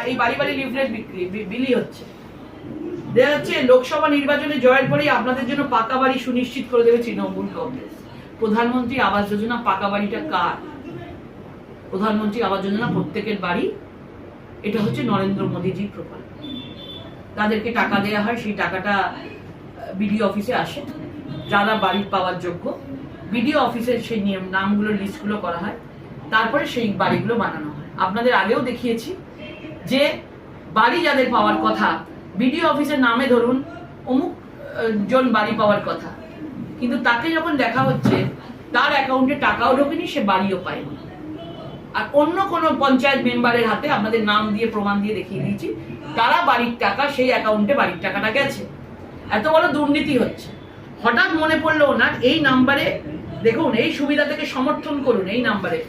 এই বাড়ি বাড়ি লিফলেট বিলি হচ্ছে, দেখা যাচ্ছে লোকসভা নির্বাচনে জয়ের পরেই আপনাদের জন্য পাকা বাড়ি সুনিশ্চিত করে দেবে তৃণমূল কংগ্রেস। প্রধানমন্ত্রী আবাস যোজনা পাকা বাড়িটা কার? প্রধানমন্ত্রী আবাস যোজনা প্রত্যেকের বাড়ি, এটা হচ্ছে নরেন্দ্র মোদীজির প্রকল্প। তাদেরকে টাকা দেওয়া হয়, সেই টাকাটা বিডিও অফিসে আসে, যারা বাড়ি পাওয়ার যোগ্য বিডিও অফিসের সেই নিয়ম নামগুলোর লিস্টগুলো করা হয়, তারপরে সেই বাড়িগুলো বানানো হয়। আপনাদের আগেও দেখিয়েছি যে বাড়ি যাদের পাওয়ার কথা, বিডিও অফিসের নামে ধরুন অমুক জন বাড়ি পাওয়ার কথা, কিন্তু তাকে যখন দেখা হচ্ছে তার অ্যাকাউন্টে টাকাও ঢোকেনি, সে বাড়িও পায়নি। আর অন্য কোনো পঞ্চায়েত মেম্বারের হাতে আপনাদের নাম দিয়ে প্রমাণ দিয়ে দেখিয়ে দিয়েছি তারা বাড়ির টাকা, সেই অ্যাকাউন্টে বাড়ির টাকাটা গেছে। এত বড় দুর্নীতি হচ্ছে। হঠাৎ মনে পড়লো ওনার এই নাম্বারে, দেখুন এই সুবিধা থেকে সমর্থন করুন, এই নাম্বারে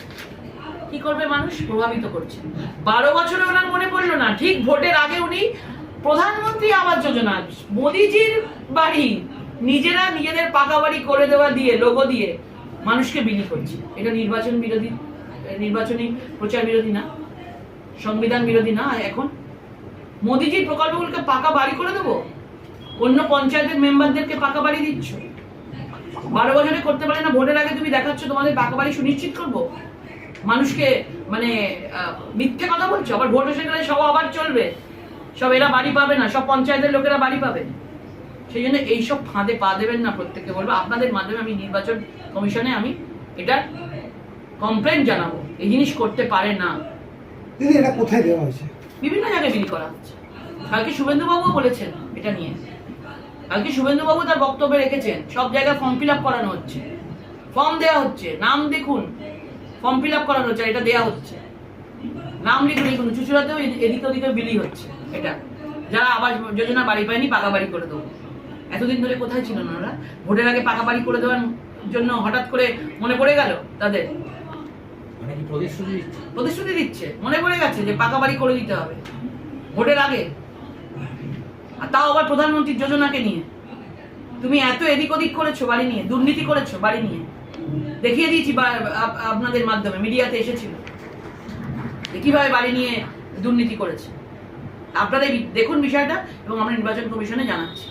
কি করবে মানুষ? প্রভাবিত করছে। 12 বছরে ওনার মনে পড়লো না, ঠিক ভোটের আগে উনি প্রধানমন্ত্রী আবাস যোজনা, মোদিজির বাড়ি, নিজেরা নিজেদের পাকা বাড়ি করে দেওয়া দিয়ে, লোগো দিয়ে মানুষকে বিলি করছে। এটা নির্বাচন বিরোধী, নির্বাচনী প্রচার বিরোধী না, সংবিধান বিরোধী না? এখন মোদিজির প্রকল্পগুলোকে পাকা বাড়ি করে দেবো, অন্য পঞ্চায়েতের মেম্বারদেরকে পাকা বাড়ি দিচ্ছ। 12 বছরে করতে পারে না, ভোটের আগে তুমি দেখাচ্ছ তোমাদের পাকা বাড়ি সুনিশ্চিত করবো। মানুষকে মানে মিথ্যে কথা বলছো, আবার ভোট এসে গেলে সব আবার চলবে, সব এরা বাড়ি পাবে না, সব পঞ্চায়েতের লোকেরা বাড়ি পাবে। সেই জন্য এইসব ফাঁদে পা দেবেন না। প্রত্যেককে বলবো, আপনাদের মাধ্যমে আমি নির্বাচন কমিশনে আমি এটা কমপ্লেন জানাবো, এই জিনিস করতে পারে না। দিদি এটা কোথায় দেওয়া হয়েছে? বিভিন্ন জায়গায় বিলি করা হচ্ছে। কালকে শুভেন্দুবাবু বলেছেন এটা নিয়ে, কালকে শুভেন্দুবাবু তার বক্তব্যে রেখেছেন সব জায়গায় ফর্ম ফিল আপ করানো হচ্ছে, ফর্ম দেওয়া হচ্ছে, নাম দেখুন, ফর্ম ফিল আপ করানো হচ্ছে, এটা দেওয়া হচ্ছে, নাম লিখুন। লিখুন চুচুড়াতেও এদিকে ওদিকে বিলি হচ্ছে। এটা যারা আবাস যোজনা বাড়ি পায়নি পাকা বাড়ি করে দেবো। এতদিন ধরে কোথায় ছিল না ওরা? ভোটের আগে পাকা বাড়ি করে দেওয়ার জন্য হঠাৎ করে মনে পড়ে গেল তাদের, প্রতিশ্রুতি দিচ্ছে, মনে পড়ে গেছে যে পাকা বাড়ি করে দিতে হবে ভোটের আগে, আর তাও আবার প্রধানমন্ত্রীর যোজনাকে নিয়ে। তুমি এত এদিক ওদিক করেছো বাড়ি নিয়ে, দুর্নীতি করেছো বাড়ি নিয়ে, দেখিয়ে দিয়েছি আপনাদের মাধ্যমে, মিডিয়াতে এসেছিল কিভাবে বাড়ি নিয়ে দুর্নীতি করেছে। আপনাদের দেখুন বিষয়টা, এবং আমরা নির্বাচন কমিশনে জানাচ্ছি।